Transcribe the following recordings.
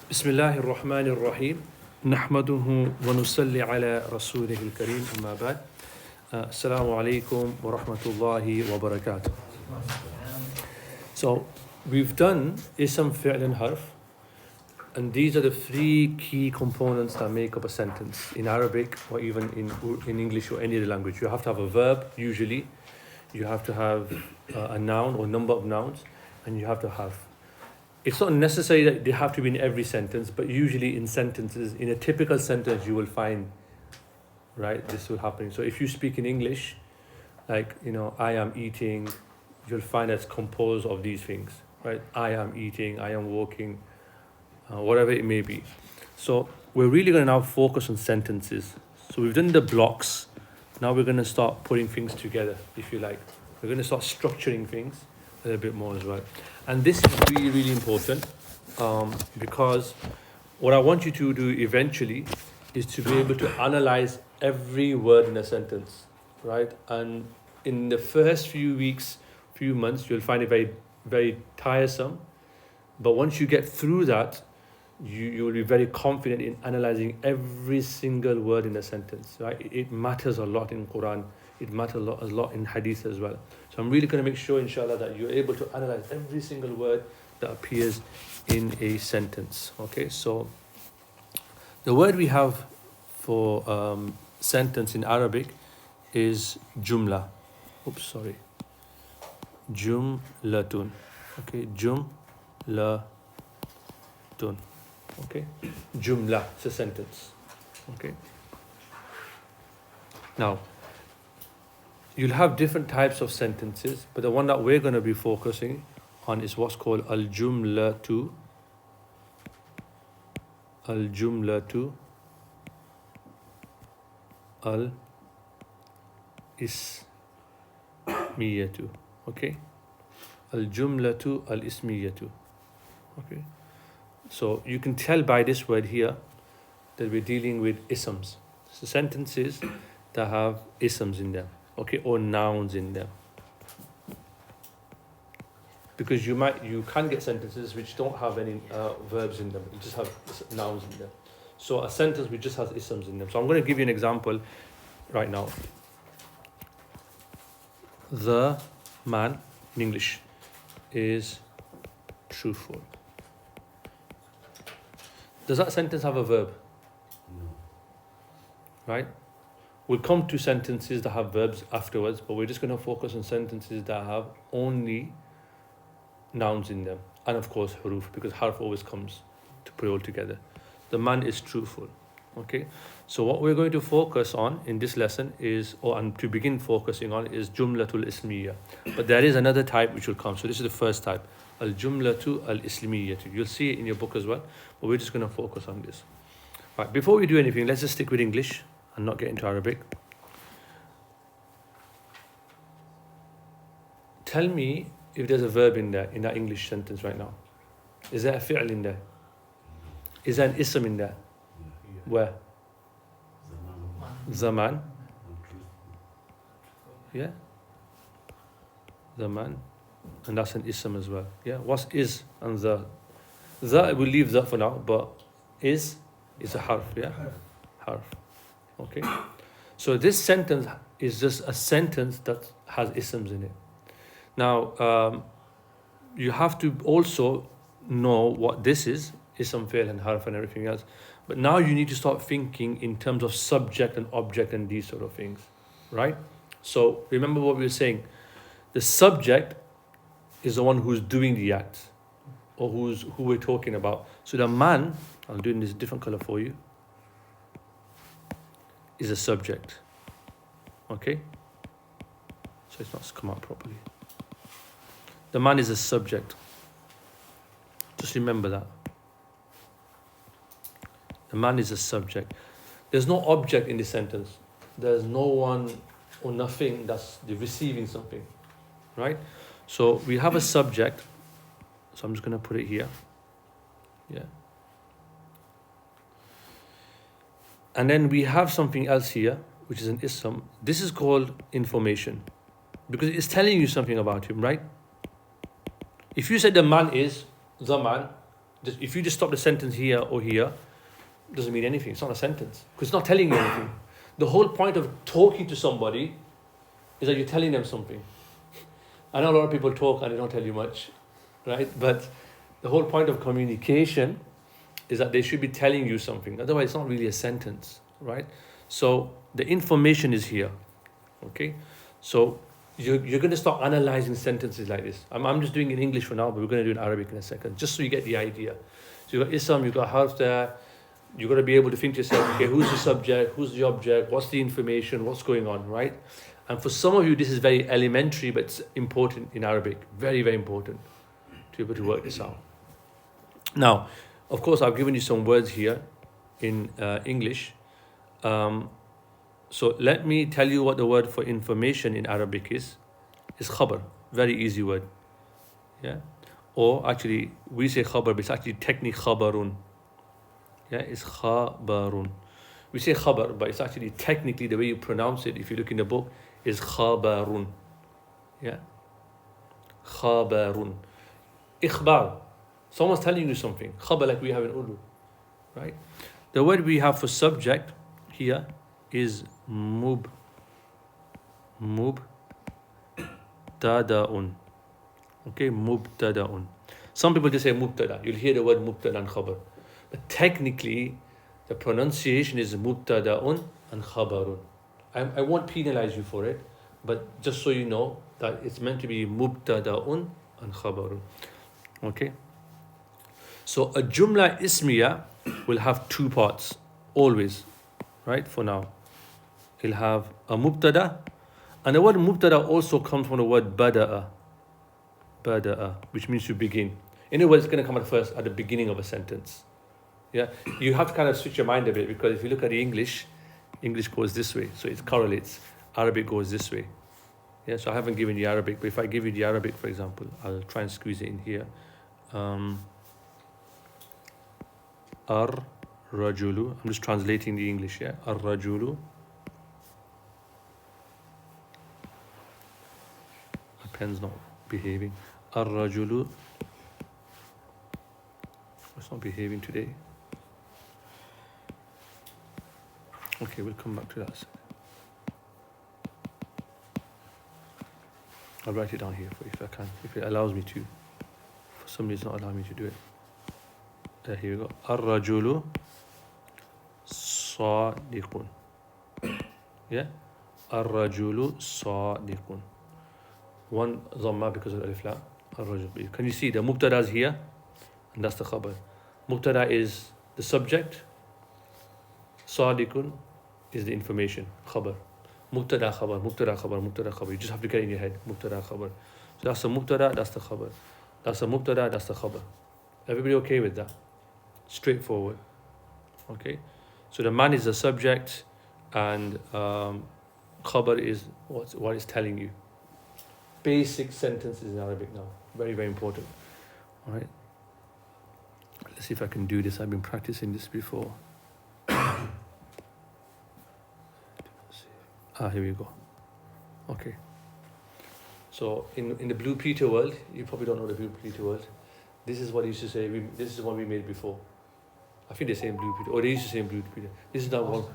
بسم الله الرحمن الرحيم نحمده ونصلي على رسوله الكريم أما بعد السلام عليكم ورحمة الله وبركاته. So we've done ism, fi'l and harf, and these are the three key components that make up a sentence in Arabic or even in English or any other language. You have to have a verb usually, you have to have a noun or number of nouns, and you have to have. It's not necessary that they have to be in every sentence, but usually in sentences, in a typical sentence, you will find, right, this will happen. So if you speak in English, like, I am eating, you'll find it's composed of these things, right? I am eating, I am walking, whatever it may be. So we're really going to now focus on sentences. So we've done the blocks. Now we're going to start putting things together, if you like. We're going to start structuring things a little bit more as well. And this is really, really important because what I want you to do eventually is to be able to analyze every word in a sentence, right? And in the first few weeks, few months, you'll find it very, very tiresome. But once you get through that, you will be very confident in analyzing every single word in a sentence, right? It matters a lot in Quran. It matters a lot in Hadith as well. So I'm really going to make sure, inshallah, that you're able to analyze every single word that appears in a sentence. Okay, so the word we have for sentence in Arabic is jumla. Jumlatun. Okay, jumlatun. Okay, jumla, it's a sentence. Okay. Now, you'll have different types of sentences, but the one that we're going to be focusing on is what's called al-jumlatu. Al-jumlatu al-ismiyatu. Okay? Al-jumlatu al-ismiyatu. Okay? So you can tell by this word here that we're dealing with isms. So sentences that have isms in them. Okay, or nouns in them. Because you can get sentences which don't have any verbs in them. You just have nouns in them. So a sentence which just has isms in them. So I'm going to give you an example right now. The man in English is truthful. Does that sentence have a verb? No. Right? We'll come to sentences that have verbs afterwards, but we're just going to focus on sentences that have only nouns in them. And of course, huruf, because harf always comes to put it all together. The man is truthful. Okay? So what we're going to focus on in this lesson is, and to begin focusing on, is jumlatul ismiya. But there is another type which will come. So this is the first type. Al-jumlatu al-ismiyatu. You'll see it in your book as well, but we're just going to focus on this. Right, before we do anything, let's just stick with English and not get into Arabic. Tell me if there's a verb in there, in that English sentence right now. Is there a fi'l in there? Is there an ism in there? Where? Zaman. Yeah? Zaman. And that's an ism as well. Yeah? What's is and the? The, we'll leave that for now, but is a harf, yeah? Harf. Okay? So this sentence is just a sentence that has isms in it. Now, you have to also know what this is, ism, fi'l and harf and everything else. But now you need to start thinking in terms of subject and object and these sort of things, right? So remember what we were saying. The subject is the one who's doing the act, or who we're talking about. So the man, I'm doing this different color for you, is a subject. Okay? So it's not come out properly. The man is a subject. Just remember that. The man is a subject. There's no object in this sentence. There's no one or nothing that's receiving something. Right? So we have a subject. So I'm just going to put it here. Yeah. And then we have something else here, which is an ism. This is called information, because it's telling you something about him, right? If you said the man is the man, If you just stop the sentence here or here, it doesn't mean anything. It's not a sentence because it's not telling you anything. The whole point of talking to somebody is that you're telling them something. I know a lot of people talk and they don't tell you much, right? But the whole point of communication is that they should be telling you something. Otherwise, it's not really a sentence, right? So the information is here, okay? So you're going to start analyzing sentences like this. I'm just doing it in English for now, but we're going to do it in Arabic in a second, just so you get the idea. So you've got ism, you've got harf there. You've got to be able to think to yourself, okay, who's the subject, who's the object, what's the information, what's going on, right? And for some of you, this is very elementary, but it's important in Arabic. Very, very important to be able to work this out. Now, of course, I've given you some words here in English. So let me tell you what the word for information in Arabic is. It's khabar. Very easy word. Yeah. Or actually, we say khabar, but it's actually technically khabarun. Yeah, it's khabarun. We say khabar, but it's actually technically the way you pronounce it, if you look in the book, is khabarun. Yeah. Khabarun. Ikhbar. Someone's telling you something. Khabar, like we have in Urdu. Right? The word we have for subject here is mubtada'un. Okay, mubtada'un. Some people just say mubtada. You'll hear the word mubtada and khabar. But technically, the pronunciation is mubtada'un and khabarun. I won't penalize you for it, but just so you know that it's meant to be mubtada'un and khabarun. Okay? So a jumla ismiya will have two parts, always, right? For now. It'll have a mubtada, and the word mubtada also comes from the word bada'a, which means to begin. In other words, it's going to come at the beginning of a sentence. Yeah, you have to kind of switch your mind a bit, because if you look at the English goes this way, so it correlates. Arabic goes this way. Yeah, so I haven't given you Arabic, but if I give you the Arabic, for example, I'll try and squeeze it in here. Ar-rajulu. I'm just translating the English, yeah. Ar-rajulu. My pen's not behaving. Ar-rajulu. It's not behaving today. Okay, we'll come back to that. I'll write it down here for you if I can, if it allows me to. For some reason, it's not allowing me to do it. Here we go. Ar-rajulu sadiqun. Yeah? Ar-rajulu sadiqun. One dhamma because of alif lam. Ar-rajulu. Can you see the mubtada is here? And that's the khabar. Mubtada is the subject. Sadiqun is the information. Khabar. Mubtada khabar, mubtada khabar, mubtada khabar. You just have to get it in your head. Mubtada khabar. So that's the mubtada, that's the khabar. That's the mubtada, that's the khabar. Everybody okay with that? Straightforward. Okay? So the man is the subject, and khabar is what it's telling you. Basic sentences in Arabic now. Very, very important. All right? Let's see if I can do this. I've been practicing this before. Here we go. Okay. So in the Blue Peter world, you probably don't know the Blue Peter world. This is what he used to say. This is what we made before. I think they say in Blue Peter. Or they used to say in Blue Peter. This is not one.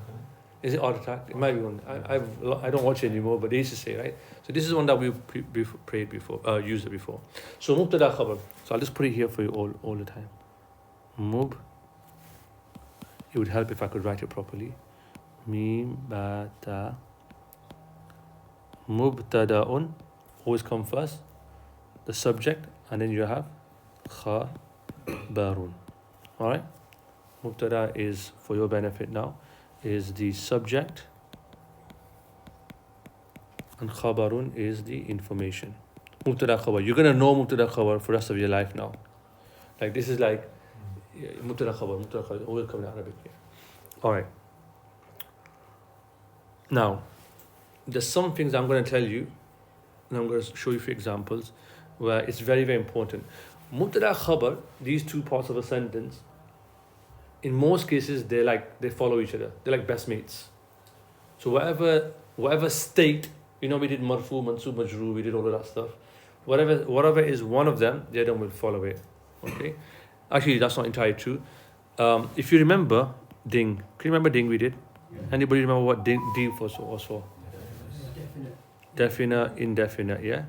Is it Art Attack? It might be one. I don't watch it anymore, but they used to say, right? So this is one that we prayed before, used it before. So mubtada khabar. So I'll just put it here for you all the time. It would help if I could write it properly. Mibata. Mubtada'un. Always come first. The subject. And then you have khabarun. Alright? Mubtada is, for your benefit now, is the subject. And khabarun is the information. Mubtada khabar. You're going to know mubtada khabar for the rest of your life now. Like this is like mubtada khabar, always come in Arabic. Yeah. Alright. Now, there's some things I'm going to tell you, and I'm going to show you a few examples where it's very, very important. Mubtada khabar, these two parts of a sentence, in most cases they follow each other. They're like best mates. So whatever state, we did marfu, mansub, majrur, we did all of that stuff. Whatever is one of them, the other one will follow it. Okay. Actually, that's not entirely true. If you remember ding, can you remember ding we did? Anybody remember what ding was for? Definite, indefinite, yeah?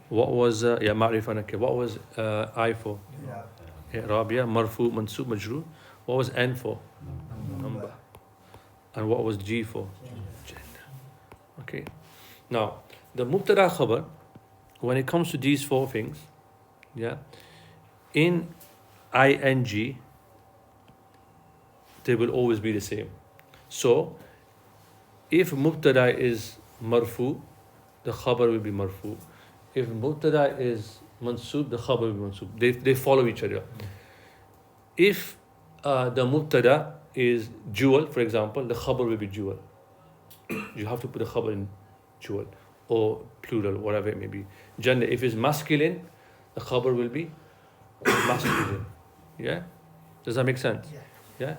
What was, ma'rifah nakir. What was I for? I'rab, yeah. Marfu, mansub, majroor. What was N for? Number. And what was G for? Gender. Okay. Now, the mubtada khabar, when it comes to these four things, yeah, in ing, they will always be the same. So, if mubtada is marfu, the khabar will be marfu. If mubtada is mansub, the khabar will be mansub. They follow each other. If the mubtada is jewel, for example, the khabar will be jewel. You have to put the khabar in jewel or plural, whatever it may be. Gender, if it's masculine, the khabar will be masculine. Yeah? Does that make sense? Yeah?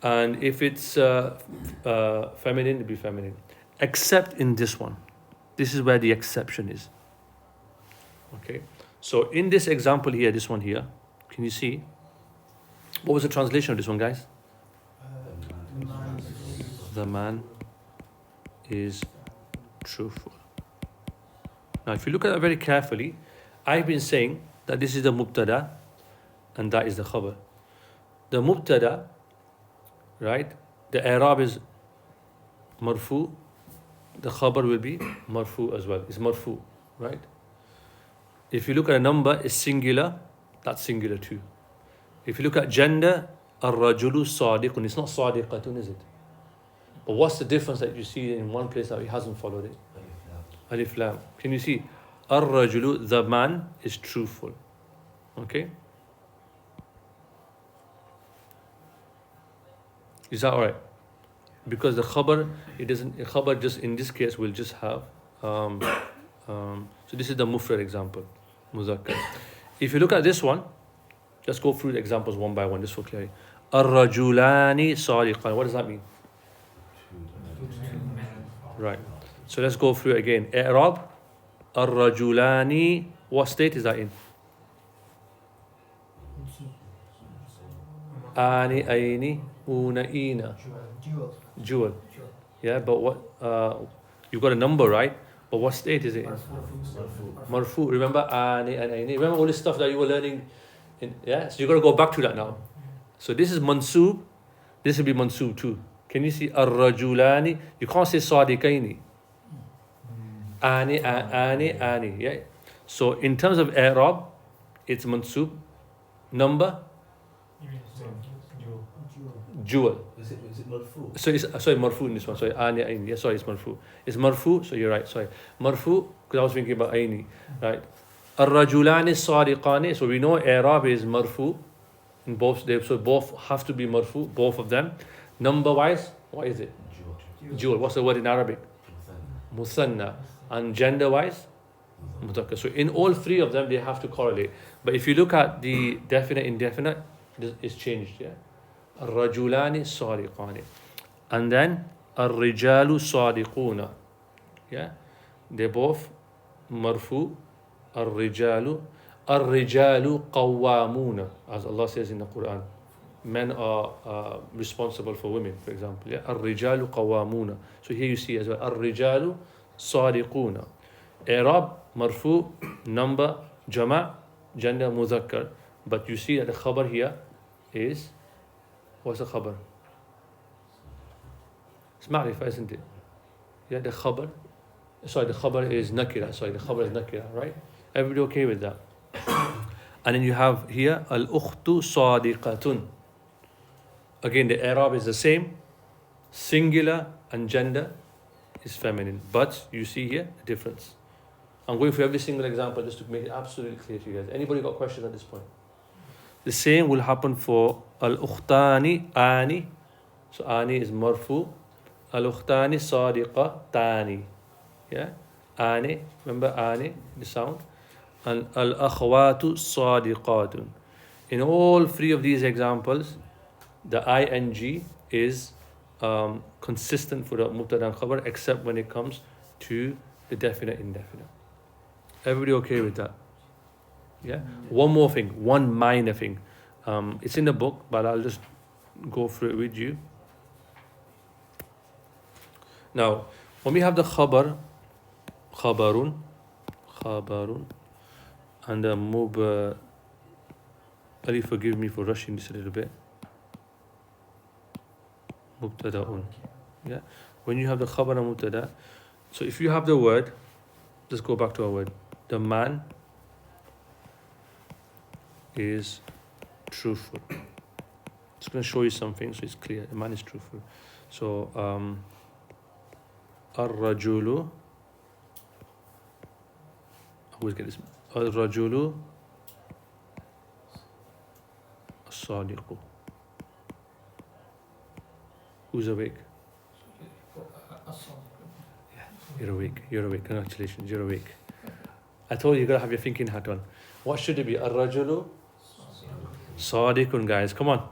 And if it's feminine, it'll be feminine. Except in this one. This is where the exception is. Okay? So in this example here, this one here, can you see? What was the translation of this one, guys? The man is truthful. Now, if you look at it very carefully, I've been saying that this is the mubtada and that is the khabar. The mubtada, right? The i'rab is marfu. The khabar will be marfu as well. It's marfu, right? If you look at a number, it's singular. That's singular too. If you look at gender, ar-rajulu sadiqun. It's not sadiqatun, is it? But what's the difference that you see in one place that he hasn't followed it? Alif lam. Can you see? Ar-rajulu, the man is truthful. Okay? Is that alright? Because the khabar, khabar just in this case will just have, so this is the mufrad example, muzakkar. If you look at this one, let's go through the examples one by one, just for clarity. Ar-rajulani sadiqan. What does that mean? Right. So let's go through it again. I'rab, ar-rajulani. What state is that in? Ani, aini, una, ina. Jewel. Yeah, but what? You've got a number, right? But what state is it in? Marfu. Remember ani and aini. Remember all this stuff that you were learning? Yeah. So you got to go back to that now. So this is mansub. This will be mansub too. Can you see ar-rajulani? You can't say sadiqaini. Ani, ani. Yeah. So in terms of i'rab, it's mansub. Number? Jewel. Is it marfu? So it's marfu in this one. Sorry, ani, aini. Yeah, sorry, it's marfu. It's marfu. So you're right. Sorry, marfu. Because I was thinking about aini. Right. Ar-rajulani sadiqani. So we know i'rab is marfu. In both, so both have to be marfu. Both of them. Number wise, what is it? Jewel. What's the word in Arabic? Muthanna. And gender wise, mudhakkar. So in all three of them, they have to correlate. But if you look at the definite, indefinite, it's changed. Yeah. Ar-rajulani sadiqani. And then ar-rijalu sadiquna. Yeah. They're both marfu. Ar-rijalu qawwamuna. As Allah says in the Quran. Men are responsible for women, for example. Yeah? Ar-rijalu qawwamuna. So here you see as well. Ar-rijalu sadiquna. I'rab, marfu, number, jama', gender, mudhakkar. But you see that the khabar here is, what's the khabar? It's ma'rifah, isn't it? Yeah, the khabar. Sorry, the khabar is nakira. The khabar is nakira, right? Everybody okay with that? And then you have here, al-ukhtu sadiqatun. Again, the i'rab is the same, singular and gender is feminine. But you see here the difference. I'm going through every single example just to make it absolutely clear to you guys. Anybody got questions at this point? The same will happen for al-ukhtani, ani. So ani is marfu. Al-ukhtani sadiqa, tani. Yeah? Ani, remember ani, the sound. And al-akhwatu sadiqatun. In all three of these examples, the ing is consistent for the mubtada and khabar, except when it comes to the definite, indefinite. Everybody okay with that? Yeah. One more thing, one minor thing. It's in the book, but I'll just go through it with you. Now, when we have the khabar, khabarun, and the Ali, forgive me for rushing this a little bit. Mubtada'un. Yeah. When you have the khabar and mubtada, so if you have the word, let's go back to our word. The man is truthful. Just going to show you something so it's clear. The man is truthful. So, ar-rajulu, I always get this. Ar-rajulu as-sadiqu. Who's awake? Yeah, you're awake. You're awake. Congratulations, you're awake. I told you, you gotta have your thinking hat on. What should it be? Ar-rajulu sadiqun, guys. Come on.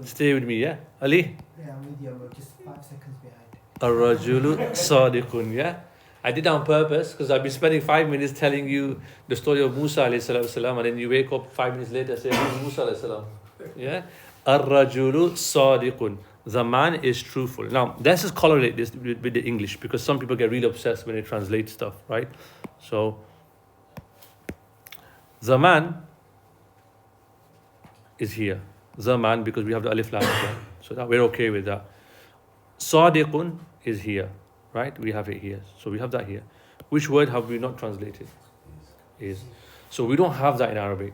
Stay with me, yeah? Ali? Yeah, I'm with you. I'm just 5 seconds behind. Ar-rajulu sadiqun, yeah? I did that on purpose because I've been spending 5 minutes telling you the story of Musa alayhi salam, and then you wake up 5 minutes later and say, who's Musa alayhi salam? Yeah? Ar-rajulu sadiqun. The man is truthful. Now, let's just correlate this with the English because some people get really obsessed when they translate stuff, right? So, the man is here. The man, because we have the alif lam, so that we're okay with that. Sadiqun is here, right? We have it here. So we have that here. Which word have we not translated? Is. So we don't have that in Arabic.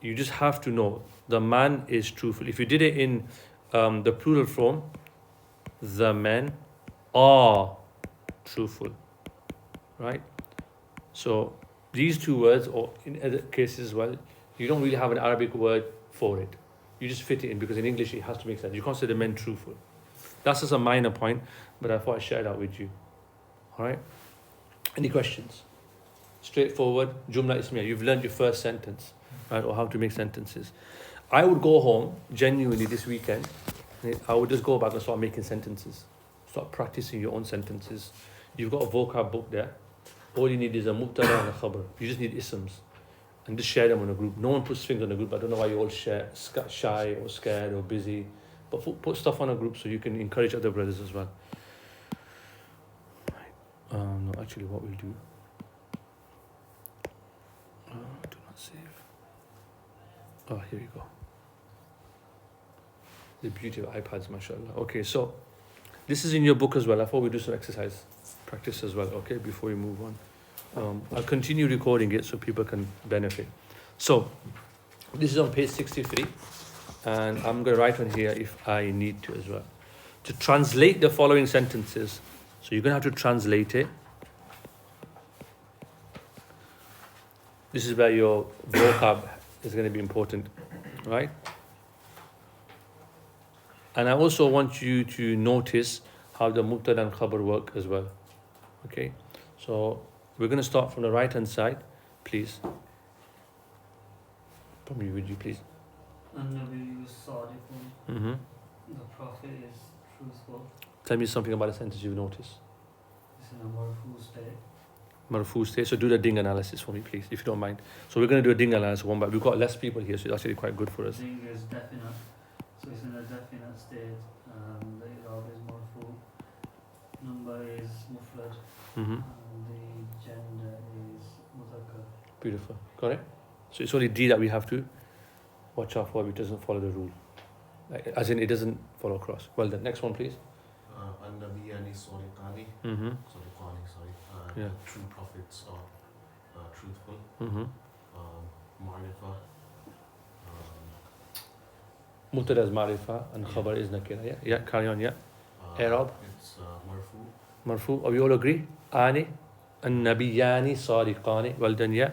You just have to know the man is truthful. If you did it in the plural form, the men are truthful, right? So these two words, or in other cases as well, you don't really have an Arabic word for it. You just fit it in because in English it has to make sense. You can't say the men truthful. That's just a minor point, but I thought I'd share that with you. All right? Any questions? Straightforward. Jumla ismiya. You've learned your first sentence, right? Or how to make sentences. I would go home, genuinely this weekend, I would just go back and start making sentences. Start practicing your own sentences. You've got a vocab book there. All you need is a mubtada and a khabar. You just need isms. And just share them on a group. No one puts things on a group. I don't know why you all share, shy or scared or busy. But put stuff on a group so you can encourage other brothers as well. No, actually what we'll do. Do not save. Oh, here we go. The beauty of iPads, mashallah. Okay, so this is in your book as well. I thought we'd do some exercise practice as well, okay, before we move on. I'll continue recording it so people can benefit. So, this is on page 63, and I'm going to write on here if I need to as well. To translate the following sentences, so you're going to have to translate it. This is where your vocab is going to be important, right? And I also want you to notice how the mubtada and khabar work as well. Okay, so we're going to start from the right hand side, please. Probably would you please? An-Nabi is sadiqun. Mm-hmm. The Prophet is truthful. Tell me something about a sentence you've noticed. It's in a marfu state. Marfu state. So do the ding analysis for me, please, if you don't mind. So we're going to do a ding analysis one, but we've got less people here, so it's actually quite good for us. Ding is definite. So it's in a definite state. The i'rab is marfu. Number is mufrad. Mm-hmm. And the gender is mudhakkar. Beautiful. Got it? So it's only D that we have to watch out for, it doesn't follow the rule. Like, as in, it doesn't follow across. Well done. Next one, please. An-Nabiyani Sadiqani. Mm-hmm. Sadiqani, sorry. Yeah. The true prophets are truthful. Mm-hmm. Ma'rifah. Mubtada is marifa and khabar is nakira. Yeah, yeah, carry on, yeah. I'rab. It's marfu. Marfu. We all agree? Ani. An-Nabiyani Sadiqani. Well done, yeah.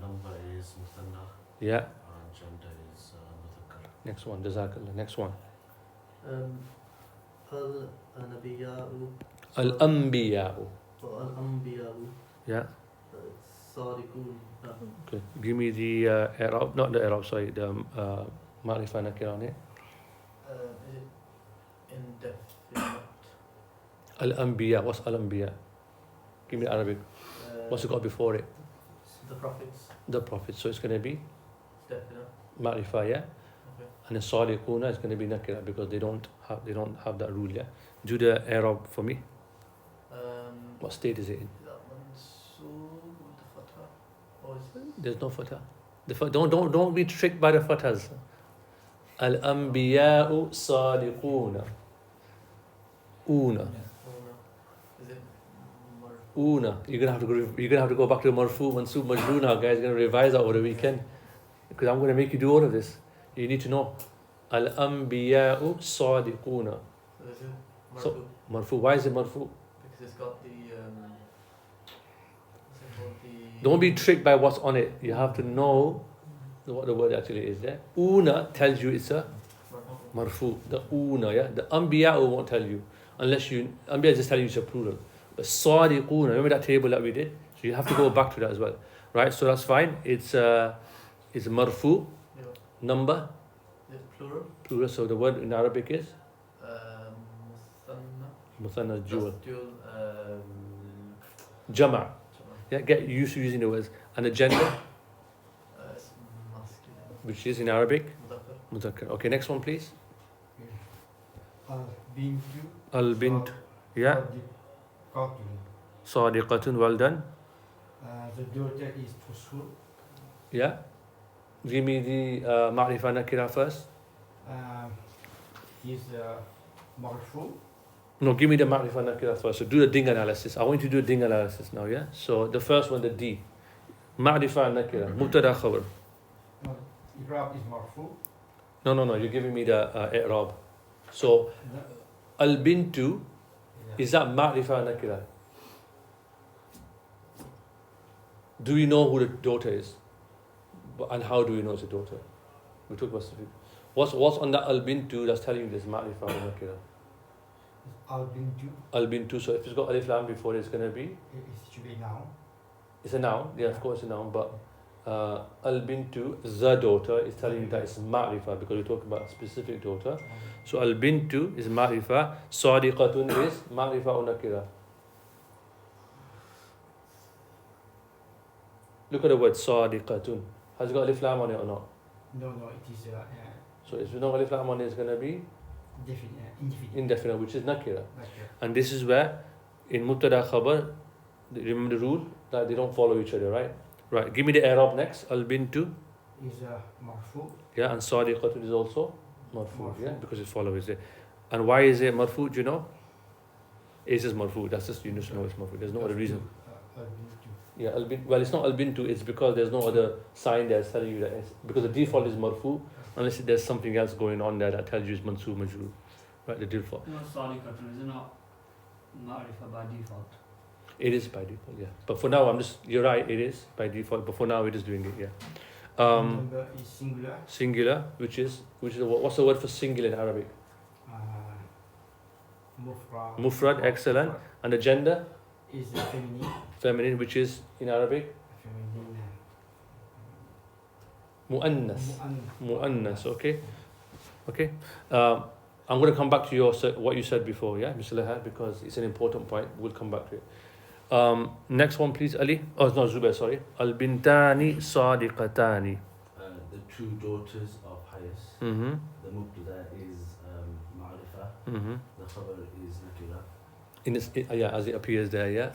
Number is muthanna. Yeah. Gender is mudhakkar. Next one, Jazakallah. Next one. Al-Anbiya'u. Al-Anbiya'u. Al-Anbiya'u. Yeah. Sadiqun. Okay. Give me the I'rab, not the I'rab, sorry, the marifa nakira on it. Is it indefinite? Al-Anbiya. What's Al-Anbiya? Give me the Arabic. What's it got before it? The prophets. The Prophet. So it's going to be Definite. ma'rifah, yeah? Okay. And the sadiquna is going to be nakira because they don't have that rule, yeah? Do the Arab for me. What state is it in? Is that mansoob with the fatha? Or is There's no fatha. Don't be tricked by the fathas. Al-anbiya'u sadiquna. Una. Una. Is it marfu? Una. You're gonna have to go back to the marfu, mansub, majrur now, guys. You're gonna revise that over the weekend. Because I'm gonna make you do all of this. You need to know. Al-anbiya'u sadiquna. So is it marfu? So- Marfu. Why is it marfu? Because it's got the what's it called? The Don't be tricked by what's on it. You have to know what the word actually is there. Una tells you it's a marfu. marfu. The una, yeah. The anbiya'u won't tell you. Unless anbiya just tell you it's a plural. But sadiquna, remember that table that we did? So you have to go back to that as well. Right? So that's fine. It's marfu, Yeah. number, Is it plural? plural. So the word in Arabic is Muthanna. muthanna, jewel. That's dual. Jama'. Yeah, get used to using the words. And the gender, It's masculine. which is in Arabic, Mudhakkar. mudhakkar. Okay, next one please. Bintu Al bint. Yeah. Sadiqatun, well done. The daughter is truthful. Yeah. Give me the ma'rifah nakira first. Is marfu. No, give me the ma'rifah nakira first. So do the ding analysis. I want you to do a ding analysis now, yeah? So the first one, the D. Ma'rifah nakira. Mubtada khabar. Iraq is marfu. No. You're giving me the i'rab. So al bintu, is that ma'rifah nakira? Do we know who the daughter is? And how do we know it's a daughter? We talk about specific. What's on that al bintu that's telling you this ma'rifah or nakira? Al bintu. Al bintu. So if it's got alif lam before, it's gonna be. It should be noun. It's a noun. Yeah, of course, a noun. But al bintu, the daughter, is telling you that it's ma'rifah because we're talking about a specific daughter. So al bintu is ma'rifah. Sadiqatun is ma'rifah or nakira. Look at the word sadiqatun. Has it got alif lam on it or not? No, it is So if you know alif lam on it, it's gonna be indefinite. indefinite, which is nakira. Okay. And this is where in mubtada khabar, remember the rule that they don't follow each other, right? Right. Give me the i'rab next. Al bintu. Is marfu. Yeah, and sadiqatun is also marfu. Marfu. Yeah, because it follows it. And why is it marfu? Do you know? It's just marfu. That's just, you just know it's marfu. There's no other reason. Al bintu. Yeah, well, it's not al bintu. It's because there's no other sign that's telling you that it's, because the default is marfu, unless there's something else going on there that tells you it's mansub majrur. Right, the default. No, sadiqatun is not ma'rifah by default. It is by default, yeah. But for now, you're right, it is by default. But for now, we're just doing it, yeah. Number is singular. Singular, which is what's the word for singular in Arabic? Mufrad. Mufrad, excellent. And the gender? Is feminine. Feminine, which is in Arabic? Feminine. Mu'annas. Mu'annas, okay. Okay. I'm going to come back to what you said before, yeah, Mr. Lahad, because it's an important point. We'll come back to it. Next one, please, Ali. Oh, no, Zubair, sorry. Al-bintani sadiqatani. The two daughters of Hayas. Mm-hmm. The mubtada is ma'rifah. Mm-hmm. The khabar is nakira. Yeah, as it appears there, yeah.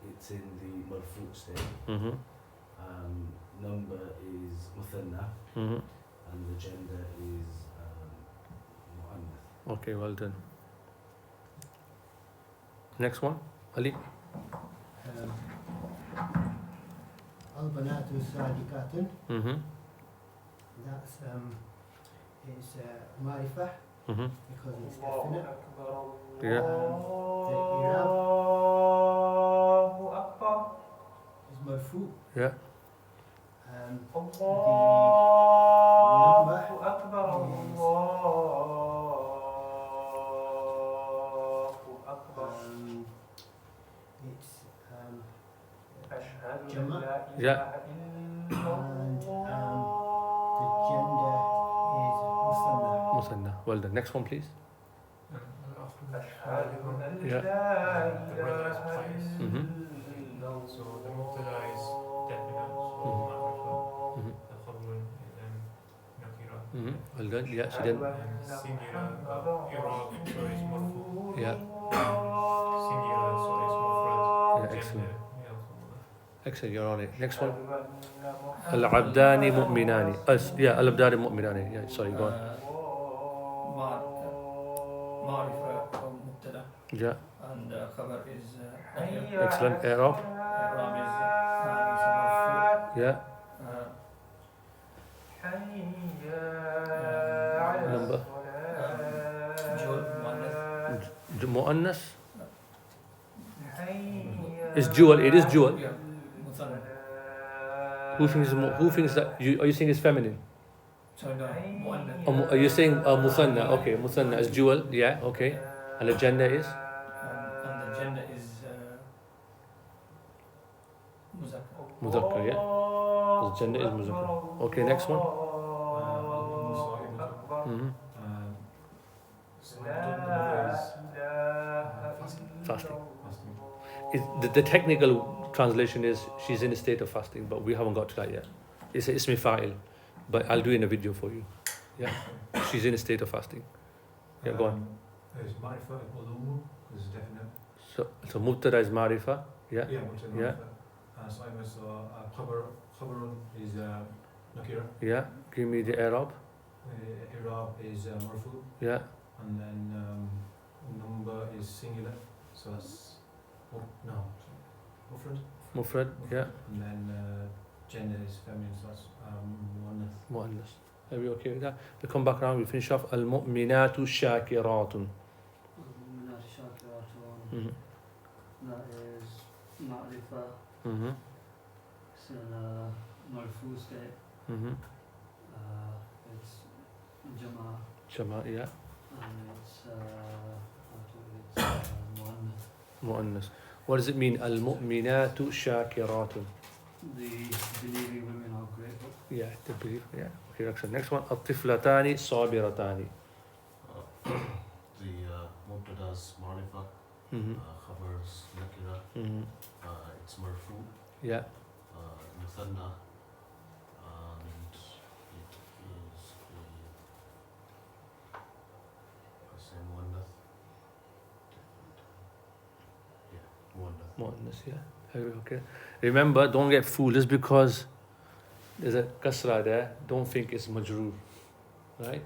It's in the marfu state. Mm-hmm. Number is muthanna. Mm-hmm. And the gender is mu'annath. Okay, well done. Next one, Ali. Al-banatu sadiqatun. Mm-hmm. That's it's ma'rifah Mm-hmm. because it's definite. Yeah. The i'rab is marfu. Yeah. The number it's jama', Yeah. and the gender is musanna. Musanna. Well done. Next one, please. Yeah. Mm-hmm. So the mubtada is definite, so ma'rifa. Mhm. The khabarun is nakira. Well done. Yeah, so then, And singular, i'rab, so it's marfu. yeah, Singular, so it's mufrad. yeah, excellent. Gender, yeah. Excellent, you're on it. Next one. Al-abdani mu'minani. Yeah, al-abdani mu'minani. Yeah, sorry, go on. معرفة مبتدأ Yeah, and خبر is ضمير. excellent. I'rab. إعراب is مرفوع. Yeah, uh, number. جول مؤنث. Mu'annas. It's dual. It is dual. Yeah, مثنى. Who thinks that? Are you saying it's feminine? Sorry, no, مؤنث. Are you saying musanna? Okay, musanna is dual. Yeah, okay. And the gender is And the gender is مذكر. muzakkar. Yeah, the gender is muzakkar. Okay, next one. Mhm. So the mother is Fasting. fasting. The technical translation is she's in a state of fasting, but we haven't got to that yet. It's a ismi fa'il, but I'll do it in a video for you. Yeah, she's in a state of fasting. Yeah, go on. Is ma'rifa al-ulumu is definite. So mubtada is marifa. Yeah, Yeah, mubtada Yeah. ma'rifa. So I was khabarun is nakira. yeah. Give me the Arab. I'rab is marfu. Yeah, And then number is singular. So that's mufrad. mufrad. Yeah, And then gender is feminine. So that's muannath. mu'annas. Are we okay with that? We come back around. We finish off. Al mu'minatu shakiratun. المؤمنات شاكرات. Mhm. That is معرفة. Mhm. It's in مرفوع state. Mhm. It's جمع Jama. Yeah. and it's مؤنث. Mu'annas. What does it mean? Al mu'minatu shakiratun. The believing women are grateful. Yeah, the belief. Yeah. Okay, excellent. Next one. At-tiflatani sabiratani. The mubtada's marifa, Mhm. khabar's nakira, Mhm. it's marfu, Yeah. muthanna, and it is I say muannath. Yeah, muannath. Mu'annas. Yeah. Are we okay? Remember, don't get fooled. Just because there's a kasra there, don't think it's majroor. Right?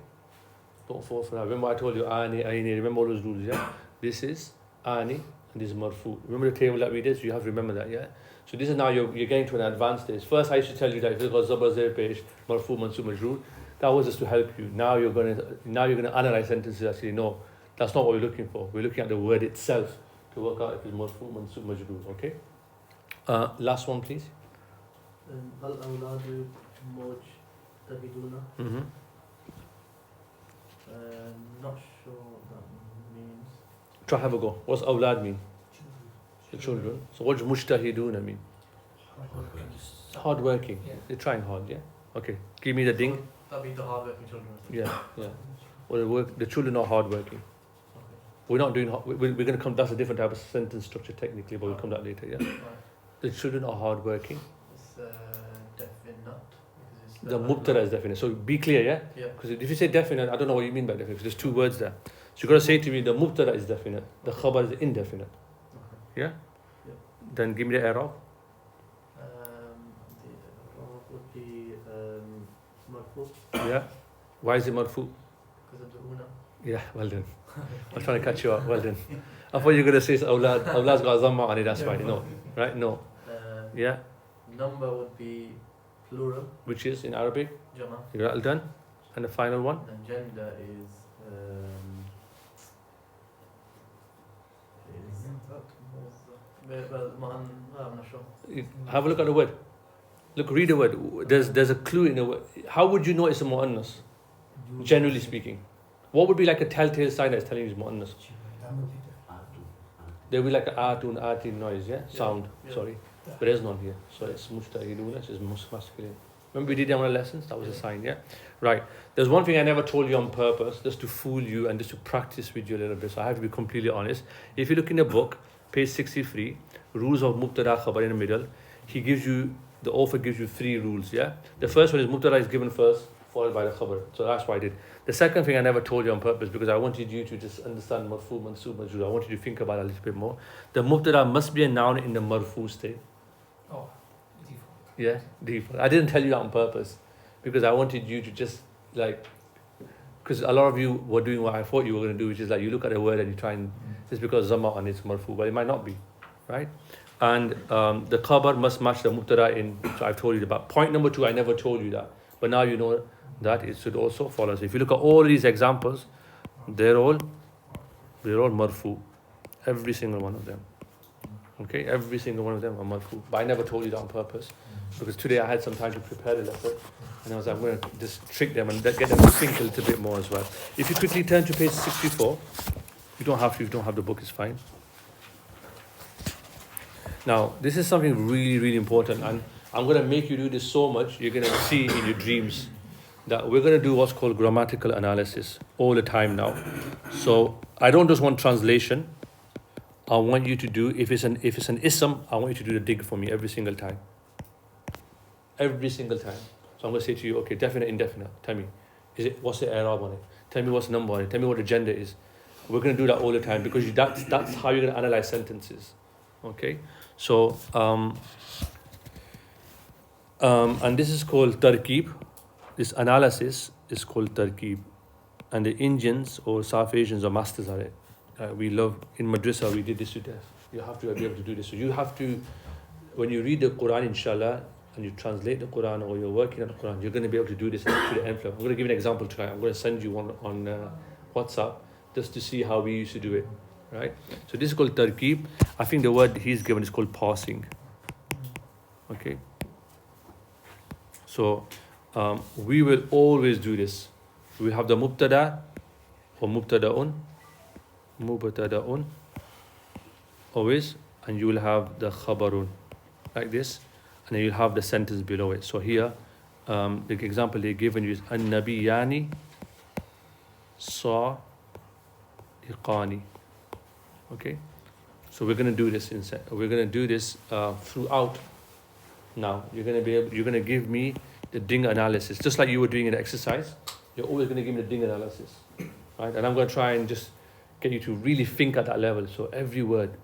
Don't fall for that. Remember I told you ani, aini. Remember all those rules, yeah? This is ani and this is marfu. Remember the table that we did? So you have to remember that, yeah? So this is now you're getting to an advanced stage. First I used to tell you that if it's got zabar, zir, pesh, marfu, mansub, majroor. That was just to help you. Now you're gonna analyze sentences and say, no, that's not what we're looking for. We're looking at the word itself to work out if it's marfu, mansub, majroor, okay? Last one please. الأولاد مجتهدون. Mm-hmm. Not sure what that means. Try have a go. What's awlad mean? The children. So what's mujtahiduna mean? Hard working. Yeah. They're trying hard, yeah? Okay. Give me the ding. That'd be the hard-working children. Yeah, yeah. Well, the children are hard working. Okay. We're not doing. We're going to come. That's a different type of sentence structure technically, but we'll come to that later. Yeah. Right. The children are hard working. It's definite. Because it's The mubtada is definite. So be clear, yeah. Yeah. Because if you say definite, I don't know what you mean by definite. 'Cause there's two words there. So you got to say to me the mubtada is definite. The khabar is indefinite. Okay. Yeah. Yeah. Then give me the arrow. The Arab would be marfu Yeah. Why is it marfu? because of the una. Yeah. Well done. I'm trying to catch you up. Well done. I thought you were going to say awlad. Awlad's got a zamma on it. That's fine. No. Right. No. Yeah. Number would be plural, Which is in Arabic. jama, You're all done. And the final one. and gender is I'm not sure. Have a look at the word. Look, read the word. There's a clue in the word. How would you know it's a mu'annas? Generally speaking, what would be like a telltale sign that's telling you it's mu'annas? There will be like an atun, atin noise, yeah? Sound, Yeah. sorry. But there's none here. So it's mustahiduna, it's masculine. Remember we did that on the lessons? That was a sign, yeah? Right. There's one thing I never told you on purpose, just to fool you and just to practice with you a little bit. So I have to be completely honest. If you look in the book, page 63, rules of mubtada khabar in the middle, the author gives you 3 rules, yeah? The first one is mubtada is given first, followed by the khabar. So that's why I did. The second thing I never told you on purpose because I wanted you to just understand marfu, mansoob, majroor. I wanted you to think about it a little bit more. The mubtada must be a noun in the marfu state. Oh, default. Yeah, default. I didn't tell you that on purpose because I wanted you to just like, because a lot of you were doing what I thought you were going to do, which is like you look at a word and you try and, just because zama on it's marfu, but it might not be, right? And the khabar must match the mubtada in, so I've told you about. Point number 2, I never told you that, but now you know that it should also follow. So if you look at all these examples, they're all marfu, every single one of them. Okay, every single one of them are marfu. But I never told you that on purpose because today I had some time to prepare the lesson and I was like, I'm going to just trick them and get them to think a little bit more as well. If you quickly turn to page 64, you don't have to, if you don't have the book, it's fine. Now, this is something really, really important and I'm going to make you do this so much, you're going to see in your dreams that we're going to do what's called grammatical analysis all the time now. So I don't just want translation. I want you to do, if it's an ism, I want you to do the dig for me every single time. Every single time. So I'm going to say to you, okay, definite, indefinite. Tell me, what's the i'rab on it? Tell me what's the number on it. Tell me what the gender is. We're going to do that all the time because that's how you're going to analyze sentences. Okay? So, and this is called tarkeeb. This analysis is called tarkeeb. And the Indians or South Asians are masters at it. We love, in madrasa, we did this to death. You have to be able to do this. So you have to, when you read the Quran, inshallah, and you translate the Quran or you're working on the Quran, you're going to be able to do this to the nth level. I'm going to give you an example tonight. I'm going to send you one on WhatsApp just to see how we used to do it. Right? So this is called tarkeeb. I think the word he's given is called parsing. Okay? So we will always do this. We have the mubtada or mubtada'un, always, and you will have the khabarun like this, and then you'll have the sentence below it. So here the example they're given you is an-nabiyani sa'iqani. Okay, so we're going to do this throughout. Now you're going to give me the ding analysis just like you were doing in the exercise. You're always going to give me the ding analysis, right? And I'm going to try and just get you to really think at that level. So every word,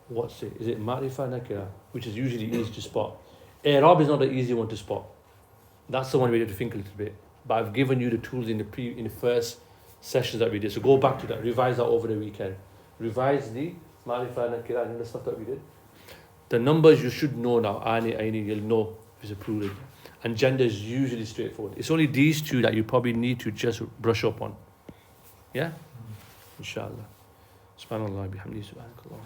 what's it? Is it ma'rifa, nakira, which is usually easy to spot. I'rab is not an easy one to spot. That's the one we have to think a little bit. But I've given you the tools in the first sessions that we did. So go back to that, revise that over the weekend. Revise the ma'rifa, nakira, and the stuff that we did. The numbers you should know now. Ani, aini, you'll know if it's a plural. And gender is usually straightforward. It's only these two that you probably need to just brush up on. Yeah? Inshallah. Subhanallah, bihamdi, subhanakallah,